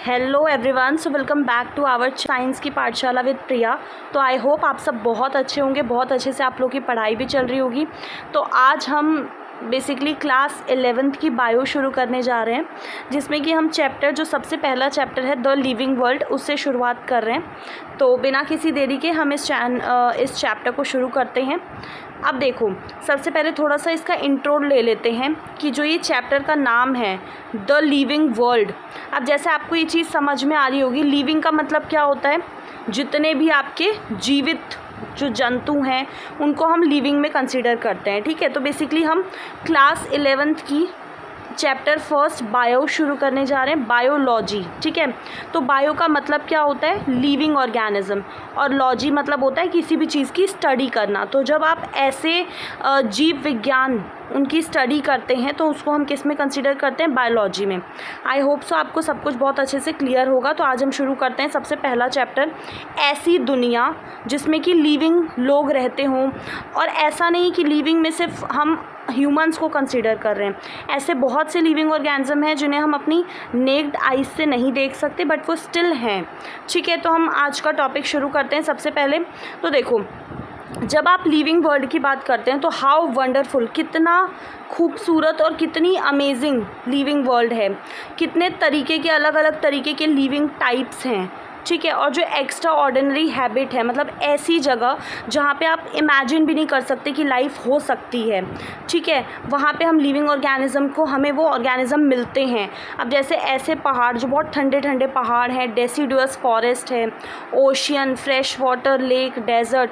Hello everyone, so welcome back to our science की पाठशाला with प्रिया। तो आई होप आप सब बहुत अच्छे होंगे, बहुत अच्छे से आप लोग की पढ़ाई भी चल रही होगी। तो आज हम बेसिकली क्लास 11th की बायो शुरू करने जा रहे हैं, जिसमें कि हम चैप्टर जो सबसे पहला चैप्टर है द लिविंग वर्ल्ड, उससे शुरुआत कर रहे हैं। तो बिना किसी देरी के हम इस चैप्टर को शुरू करते हैं। अब देखो, सबसे पहले थोड़ा सा इसका इंट्रो ले लेते हैं कि जो ये चैप्टर का नाम है द लिविंग वर्ल्ड। अब जैसे आपको ये चीज़ समझ में आ रही होगी, लिविंग का मतलब क्या होता है, जितने भी आपके जीवित जो जंतु हैं उनको हम लिविंग में कंसीडर करते हैं। ठीक है, तो बेसिकली हम क्लास 11th की चैप्टर फर्स्ट बायो शुरू करने जा रहे हैं, बायोलॉजी। ठीक है, तो बायो का मतलब क्या होता है, लिविंग ऑर्गेनिज्म, और लॉजी मतलब होता है किसी भी चीज़ की स्टडी करना। तो जब आप ऐसे जीव विज्ञान उनकी स्टडी करते हैं तो उसको हम किस में कंसीडर करते हैं, बायोलॉजी में। आई होप सो आपको सब कुछ बहुत अच्छे से क्लियर होगा। तो आज हम शुरू करते हैं सबसे पहला चैप्टर, ऐसी दुनिया जिसमें कि लिविंग लोग रहते हों। और ऐसा नहीं कि लिविंग में सिर्फ हम ह्यूमंस को कंसीडर कर रहे हैं, ऐसे बहुत से लिविंग ऑर्गेनिज्म हैं जिन्हें हम अपनी नेक्ड आइज से नहीं देख सकते, बट वो स्टिल हैं। ठीक है, तो हम आज का टॉपिक शुरू करते हैं। सबसे पहले तो देखो, जब आप लिविंग वर्ल्ड की बात करते हैं तो हाउ वंडरफुल, कितना खूबसूरत और कितनी अमेजिंग लिविंग वर्ल्ड है। कितने तरीके के, अलग अलग तरीके के लिविंग टाइप्स हैं। ठीक है, और जो एक्स्ट्रा ऑर्डिनरी हैबिट है, मतलब ऐसी जगह जहाँ पे आप इमेजिन भी नहीं कर सकते कि लाइफ हो सकती है। ठीक है, वहाँ पे हम लिविंग ऑर्गेनिज्म को, हमें वो ऑर्गेनिज्म मिलते हैं। अब जैसे ऐसे पहाड़ जो बहुत ठंडे ठंडे पहाड़ हैं, डेसिडुअस फॉरेस्ट है, ocean, fresh water, lake, desert,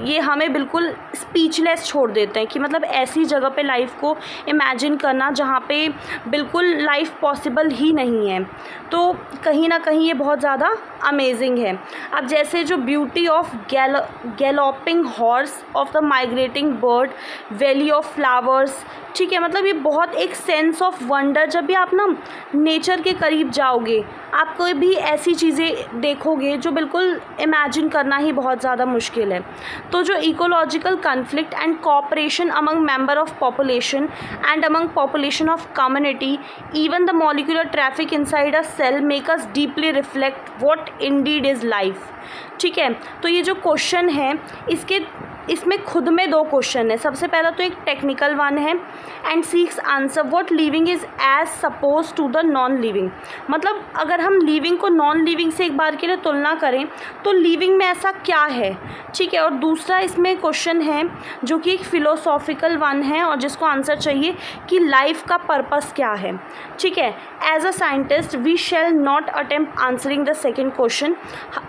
ये हमें बिल्कुल स्पीचलेस छोड़ देते हैं कि मतलब ऐसी जगह पे लाइफ को इमेजिन करना जहाँ पे बिल्कुल लाइफ पॉसिबल ही नहीं है। तो कहीं ना कहीं ये बहुत ज़्यादा अमेजिंग है। अब जैसे जो beauty of galloping horse of the migrating bird, valley of flowers. ठीक है, मतलब ये बहुत एक सेंस ऑफ वंडर, जब भी आप ना नेचर के करीब जाओगे आप कोई भी ऐसी चीज़ें देखोगे जो बिल्कुल इमेजिन करना ही बहुत ज़्यादा मुश्किल है। तो जो ecological conflict and cooperation among member of population and among population of community, even the molecular traffic inside a cell make us deeply reflect what indeed is life. ठीक है, तो ये जो क्वेश्चन है इसमें खुद में दो क्वेश्चन है। सबसे पहला तो एक टेक्निकल वन है, and seeks answer what living is as सपोज टू द नॉन लिविंग। मतलब अगर हम लिविंग को नॉन लिविंग से एक बार के लिए तुलना करें तो लिविंग में ऐसा क्या है। ठीक है, और दूसरा इसमें क्वेश्चन है जो कि एक फ़िलोसॉफिकल वन है और जिसको आंसर चाहिए कि लाइफ का पर्पस क्या है। ठीक है, as a scientist we shall not attempt answering the second question.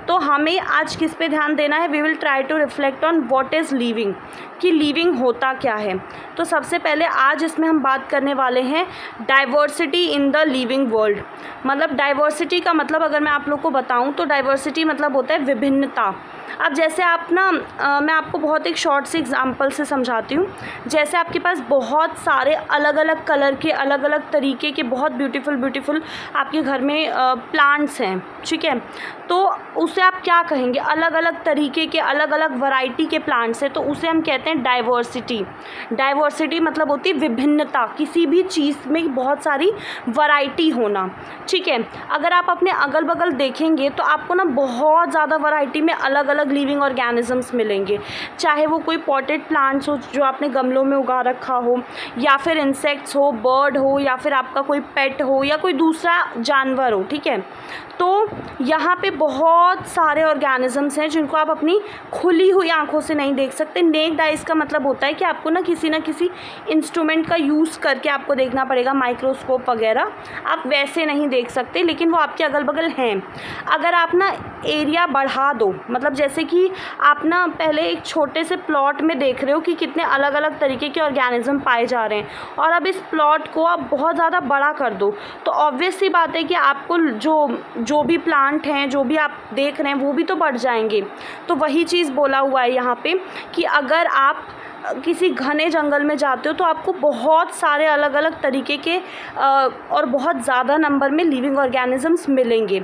तो हमें आज किस पे ध्यान देना है, we will try to reflect on what is living, कि लिविंग होता क्या है। तो सबसे पहले आज इसमें हम बात करने वाले हैं diversity in the living world. मतलब डाइवर्सिटी का मतलब अगर मैं आप लोग को बताऊं तो डाइवर्सिटी मतलब होता है विभिन्नता। अब जैसे आप ना मैं आपको बहुत एक शॉर्ट से एग्जांपल से समझाती हूँ। जैसे आपके पास बहुत सारे अलग अलग कलर के, अलग अलग तरीके के बहुत ब्यूटीफुल आपके घर में प्लांट्स हैं। ठीक है, तो उसे आप क्या कहेंगे, अलग अलग तरीके के, अलग अलग वैरायटी के प्लांट्स हैं, तो उसे हम कहते हैं डाइवर्सिटी। डाइवर्सिटी मतलब होती है विभिन्नता, किसी भी चीज़ में बहुत सारी वैरायटी होना। ठीक है, अगर आप अपने अगल बगल देखेंगे तो आपको ना बहुत ज़्यादा वैरायटी में अलग अलग लिविंग ऑर्गेनिजम्स मिलेंगे, चाहे वो कोई पॉटेड प्लांट्स हो जो आपने गमलों में उगा रखा हो, या फिर इंसेक्ट्स हो, बर्ड हो, या फिर आपका कोई पेट हो, या कोई दूसरा जानवर हो। ठीक है, तो यहाँ पे बहुत सारे ऑर्गेनिजम्स हैं जिनको आप अपनी खुली हुई आंखों से नहीं देख सकते। नेक्ड आइज का मतलब होता है कि आपको ना किसी इंस्ट्रूमेंट का यूज़ करके आपको देखना पड़ेगा, माइक्रोस्कोप वगैरह, आप वैसे नहीं देख सकते, लेकिन वो आपके अगल बगल हैं। अगर आप ना एरिया बढ़ा दो, मतलब जैसे कि आप ना पहले एक छोटे से प्लॉट में देख रहे हो कि कितने अलग अलग तरीके के ऑर्गेनिज्म पाए जा रहे हैं, और अब इस प्लॉट को आप बहुत ज़्यादा बड़ा कर दो, तो ऑब्वियस सी बात है कि आपको जो भी प्लांट हैं, जो भी आप देख रहे हैं, वो भी तो बढ़ जाएंगे। तो वही चीज़ बोला हुआ है यहाँ पे कि अगर आप किसी घने जंगल में जाते हो तो आपको बहुत सारे अलग अलग तरीके के और बहुत ज़्यादा नंबर में लिविंग ऑर्गेनिजम्स मिलेंगे।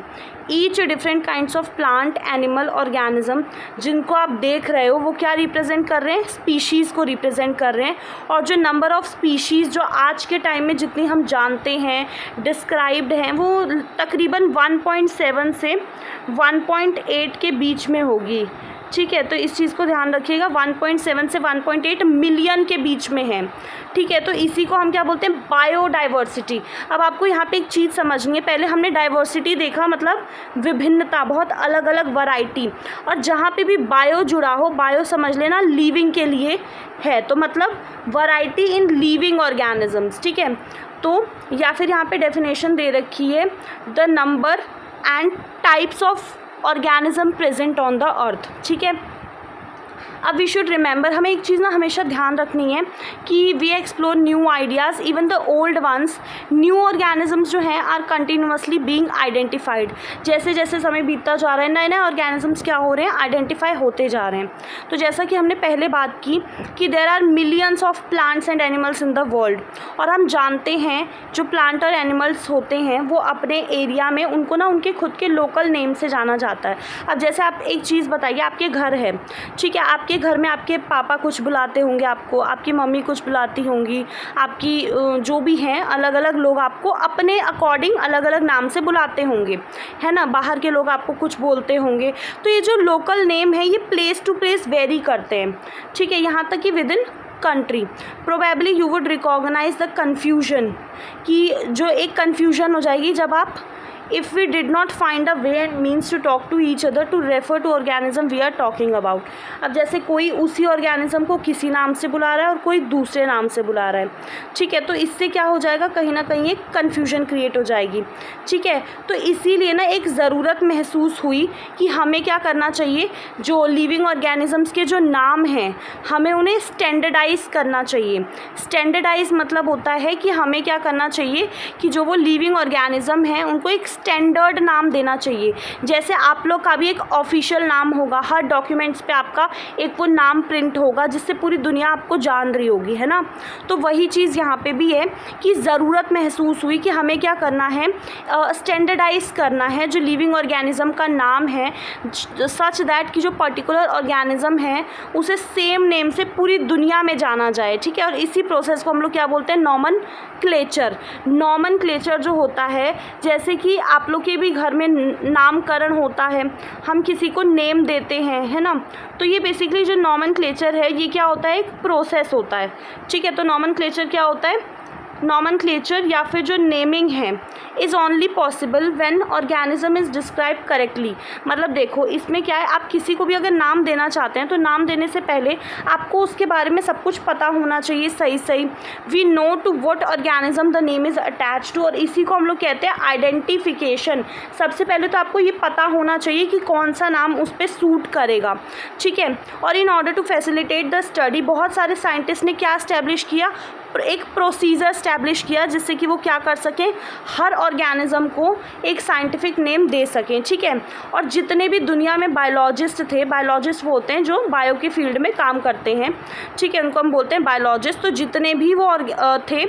Each different kinds of plant, animal, organism जिनको आप देख रहे हो वो क्या रिप्रेजेंट कर रहे हैं? स्पीशीज़ को रिप्रेजेंट कर रहे हैं। और जो नंबर ऑफ़ स्पीशीज़ जो आज के टाइम में जितनी हम जानते हैं, डिस्क्राइब्ड हैं, वो तकरीबन 1.7 से 1.8 के बीच में होगी। ठीक है, तो इस चीज़ को ध्यान रखिएगा, 1.7 से 1.8 मिलियन के बीच में है। ठीक है, तो इसी को हम क्या बोलते हैं? बायोडाइवर्सिटी। अब आपको यहाँ पे एक चीज़ समझनी है, पहले हमने डाइवर्सिटी देखा मतलब विभिन्नता, बहुत अलग अलग वैरायटी, और जहाँ पे भी बायो जुड़ा हो, बायो समझ लेना लिविंग के लिए है, तो मतलब वैरायटी इन लिविंग ऑर्गेनिजम्स। ठीक है, तो या फिर यहाँ पे डेफिनेशन दे रखी है, the number and types of organism present on the earth. ठीक है, अब वी शुड रिमेंबर, हमें एक चीज़ ना हमेशा ध्यान रखनी है कि we explore new ideas even the old ones. New organisms जो हैं आर कंटिन्यूसली बीइंग आइडेंटिफाइड। जैसे जैसे समय बीतता जा रहा है नए नए ऑर्गेनिजम्स क्या हो रहे हैं? आइडेंटिफाई होते जा रहे हैं। तो जैसा कि हमने पहले बात की कि there are millions of plants and animals in the world, और हम जानते हैं जो प्लांट और एनिमल्स होते हैं वो अपने एरिया में उनको ना उनके खुद के लोकल नेम से जाना जाता है। अब जैसे आप एक चीज़ बताइए, आपके घर है, ठीक है, आपके घर में आपके पापा कुछ बुलाते होंगे आपको, आपकी मम्मी कुछ बुलाती होंगी, आपकी जो भी हैं अलग अलग लोग आपको अपने अकॉर्डिंग अलग अलग नाम से बुलाते होंगे, है ना। बाहर के लोग आपको कुछ बोलते होंगे। तो ये जो लोकल नेम है ये प्लेस टू प्लेस वेरी करते हैं। ठीक है, यहाँ तक कि within country probably you would recognise the confusion, कि जो एक कन्फ्यूजन हो जाएगी जब आप if we did not find a way and means to talk to each other to refer to organism we are talking about। अब जैसे कोई उसी ऑर्गेनिज्म को किसी नाम से बुला रहा है और कोई दूसरे नाम से बुला रहा है। ठीक है, तो इससे क्या हो जाएगा? कहीं ना कहीं एक कन्फ्यूजन क्रिएट हो जाएगी। ठीक है, तो इसीलिए ना एक ज़रूरत महसूस हुई कि हमें क्या करना चाहिए, जो लिविंग ऑर्गेनिजम्स के जो नाम हैं हमें उन्हें स्टैंडर्डाइज करना चाहिए। स्टैंडर्डाइज मतलब होता है कि हमें क्या करना चाहिए कि जो वो लिविंग ऑर्गेनिज्म हैं उनको एक स्टैंडर्ड नाम देना चाहिए। जैसे आप लोग का भी एक ऑफिशियल नाम होगा, हर डॉक्यूमेंट्स पे आपका एक वो नाम प्रिंट होगा जिससे पूरी दुनिया आपको जान रही होगी, है ना। तो वही चीज़ यहाँ पे भी है कि ज़रूरत महसूस हुई कि हमें क्या करना है, स्टैंडर्डाइज करना है जो लिविंग ऑर्गेनिज्म का नाम है, सच दैट कि जो पर्टिकुलर ऑर्गेनिज्म है उसे सेम नेम से पूरी दुनिया में जाना जाए। ठीक है, और इसी प्रोसेस को हम लोग क्या बोलते हैं? नॉमनक्लेचर। नॉमनक्लेचर जो होता है, जैसे कि आप लोग के भी घर में नामकरण होता है, हम किसी को नेम देते हैं, है ना। तो ये बेसिकली जो नॉमनक्लेचर है ये क्या होता है? एक प्रोसेस होता है। ठीक है, तो नॉमनक्लेचर क्या होता है? नॉमनक्लेचर या फिर जो नेमिंग है is only possible when organism is describe correctly. मतलब देखो इसमें क्या है, आप किसी को भी अगर नाम देना चाहते हैं तो नाम देने से पहले आपको उसके बारे में सब कुछ पता होना चाहिए सही सही। We know to what organism the name is attach to, और इसी को हम लोग कहते हैं आइडेंटिफिकेशन। सबसे पहले तो आपको ये पता होना चाहिए कि कौन सा नाम उस पर सूट करेगा। ठीक है, और in order to facilitate the study बहुत सारे साइंटिस्ट ने क्या इस्टेब्लिश किया? एक प्रोसीजर इस्टेब्लिश किया जिससे कि वो क्या कर सकें, हर ऑर्गेनिज्म को एक साइंटिफिक नेम दे सकें। ठीक है, और जितने भी दुनिया में बायोलॉजिस्ट थे, बायोलॉजिस्ट वो होते हैं जो बायो के फील्ड में काम करते हैं। ठीक है, उनको हम बोलते हैं बायोलॉजिस्ट। तो जितने भी वो थे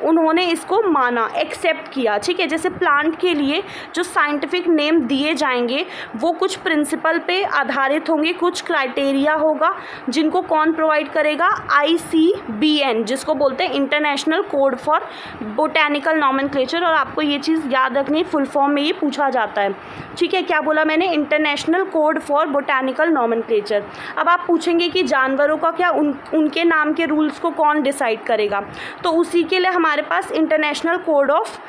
उन्होंने इसको माना, एक्सेप्ट किया। ठीक है, जैसे प्लांट के लिए जो साइंटिफिक नेम दिए जाएंगे वो कुछ प्रिंसिपल पे आधारित होंगे, कुछ क्राइटेरिया होगा जिनको कौन प्रोवाइड करेगा? ICBN, जिसको बोलते हैं international code for botanical nomenclature. और आपको ये चीज़ याद रखनी, फुल फॉर्म में ये पूछा जाता है। ठीक है, क्या बोला मैंने? International code for botanical nomenclature. अब आप पूछेंगे कि जानवरों का क्या, उनके नाम के रूल्स को कौन डिसाइड करेगा? तो उसी के लिए हमारे पास international code of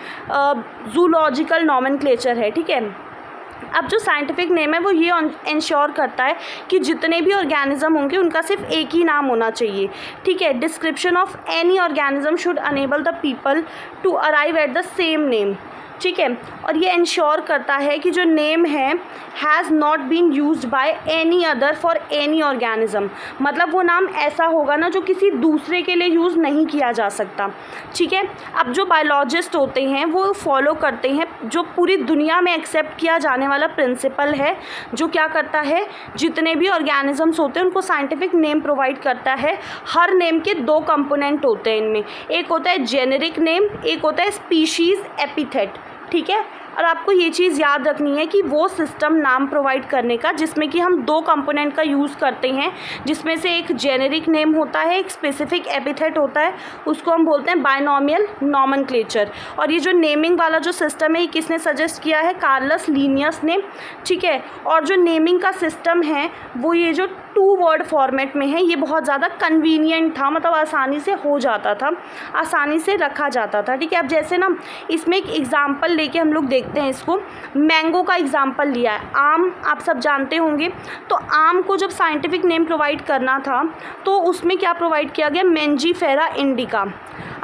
zoological nomenclature है। ठीक है, अब जो साइंटिफिक नेम है वो ये इंश्योर करता है कि जितने भी ऑर्गेनिज्म होंगे उनका सिर्फ एक ही नाम होना चाहिए। ठीक है, description of any organism should enable the people to arrive at the same name. ठीक है। और ये इंश्योर करता है कि जो नेम है has not been used by any other for any organism, मतलब वो नाम ऐसा होगा ना जो किसी दूसरे के लिए यूज़ नहीं किया जा सकता। ठीक है। अब जो बायोलॉजिस्ट होते हैं वो फॉलो करते हैं जो पूरी दुनिया में एक्सेप्ट किया जाने वाला प्रिंसिपल है, जो क्या करता है, जितने भी ऑर्गेनिजम्स होते हैं उनको साइंटिफिक नेम प्रोवाइड करता है। हर नेम के दो कंपोनेंट होते हैं इनमें, एक होता है जेनेरिक नेम, एक होता है स्पीशीज़ एपिथेट। ठीक है। और आपको ये चीज़ याद रखनी है कि वो सिस्टम नाम प्रोवाइड करने का जिसमें कि हम दो कंपोनेंट का यूज़ करते हैं, जिसमें से एक जेनेरिक नेम होता है, एक स्पेसिफिक एपिथेट होता है, उसको हम बोलते हैं बायनॉमियल नॉमेनक्लेचर। और ये जो नेमिंग वाला जो सिस्टम है ये किसने सजेस्ट किया है, कार्लस लिनियस ने। ठीक है। और जो नेमिंग का सिस्टम है वो ये जो 2 वर्ड फॉर्मेट में है, ये बहुत ज़्यादा कन्वीनियंट था, मतलब आसानी से हो जाता था, आसानी से रखा जाता था। ठीक है। अब जैसे ना इसमें एक एग्जाम्पल लेके हम लोग देखते हैं इसको, मैंगो का एग्जाम्पल लिया है। आम आप सब जानते होंगे, तो आम को जब साइंटिफिक नेम प्रोवाइड करना था तो उसमें क्या प्रोवाइड किया गया, मैंजीफेरा इंडिका।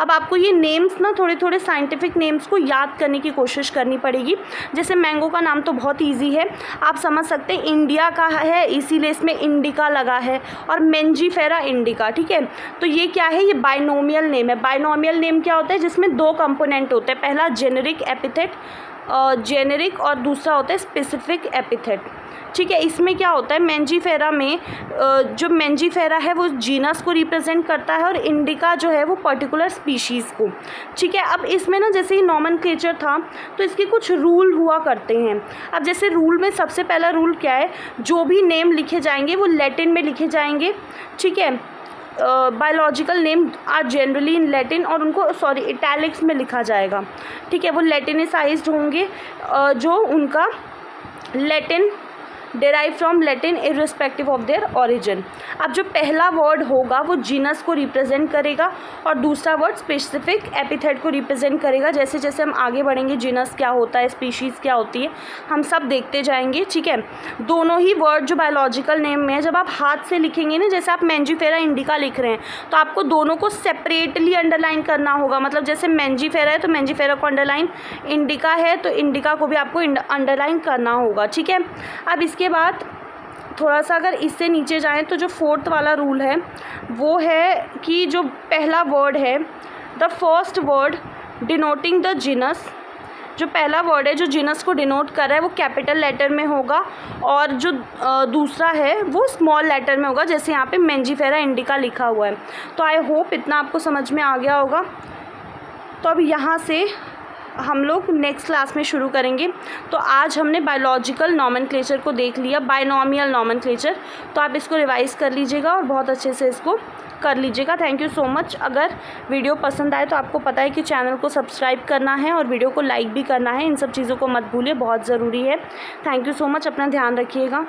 अब आपको ये नेम्स ना थोड़े थोड़े साइंटिफिक नेम्स को याद करने की कोशिश करनी पड़ेगी। जैसे मैंगो का नाम तो बहुत इजी है, आप समझ सकते हैं, इंडिया का है इसीलिए इसमें इंडिका लगा है, और मैंजीफेरा इंडिका। ठीक है। तो ये क्या है, ये बाइनोमियल नेम है। बाइनोमियल नेम क्या होता है, जिसमें दो कंपोनेंट होते हैं, पहला जेनेरिक एपिथेट, जेनेरिक, और दूसरा होता है स्पेसिफिक एपिथेट। ठीक है। इसमें क्या होता है, मैंजीफेरा में जो मैंजीफेरा है वो जीनस को रिप्रेजेंट करता है और इंडिका जो है वो पर्टिकुलर स्पीशीज़ को। ठीक है। अब इसमें ना जैसे ही नॉमेनक्लेचर था तो इसके कुछ रूल हुआ करते हैं। अब जैसे रूल में सबसे पहला रूल क्या है, जो भी नेम लिखे जाएंगे वो लैटिन में लिखे जाएंगे। ठीक है। Biological name are generally in Latin, और उनको इटैलिक्स में लिखा जाएगा। ठीक है। वो लैटिनिसाइज्ड होंगे, जो उनका Latin derive from Latin irrespective of their origin. अब जो पहला वर्ड होगा वो जीनस को रिप्रेजेंट करेगा और दूसरा वर्ड स्पेसिफिक एपिथेट को रिप्रेजेंट करेगा। जैसे जैसे हम आगे बढ़ेंगे जीनस क्या होता है, स्पीशीज़ क्या होती है, हम सब देखते जाएंगे। ठीक है। दोनों ही वर्ड जो बायोलॉजिकल नेम में है, जब आप हाथ से लिखेंगे ना, जैसे आप मैंजीफेरा इंडिका लिख रहे हैं तो आपको दोनों को सेपरेटली अंडरलाइन करना होगा। मतलब जैसे मैंजीफेरा है तो मैंजीफेरा को अंडरलाइन, इंडिका है तो इंडिका को भी आपको अंडरलाइन करना होगा। ठीक है। अब इसके बाद थोड़ा सा अगर इससे नीचे जाएं तो जो 4th वाला रूल है वो है कि जो पहला वर्ड है, the first word denoting the genus, जो पहला वर्ड है जो जीनस को डिनोट कर रहा है वो कैपिटल लेटर में होगा, और जो दूसरा है वो स्मॉल लेटर में होगा, जैसे यहाँ पे मैंजीफेरा इंडिका लिखा हुआ है। तो आई होप इतना आपको समझ में आ गया होगा। तो अब यहाँ से हम लोग नेक्स्ट क्लास में शुरू करेंगे। तो आज हमने बायोलॉजिकल नॉमेनक्लेचर को देख लिया, बाइनॉमियल नॉमेनक्लेचर, तो आप इसको रिवाइज़ कर लीजिएगा और बहुत अच्छे से इसको कर लीजिएगा। Thank you so much. अगर वीडियो पसंद आए तो आपको पता है कि चैनल को सब्सक्राइब करना है और वीडियो को लाइक भी करना है। इन सब चीज़ों को मत भूलिए, बहुत ज़रूरी है। Thank you so much. अपना ध्यान रखिएगा।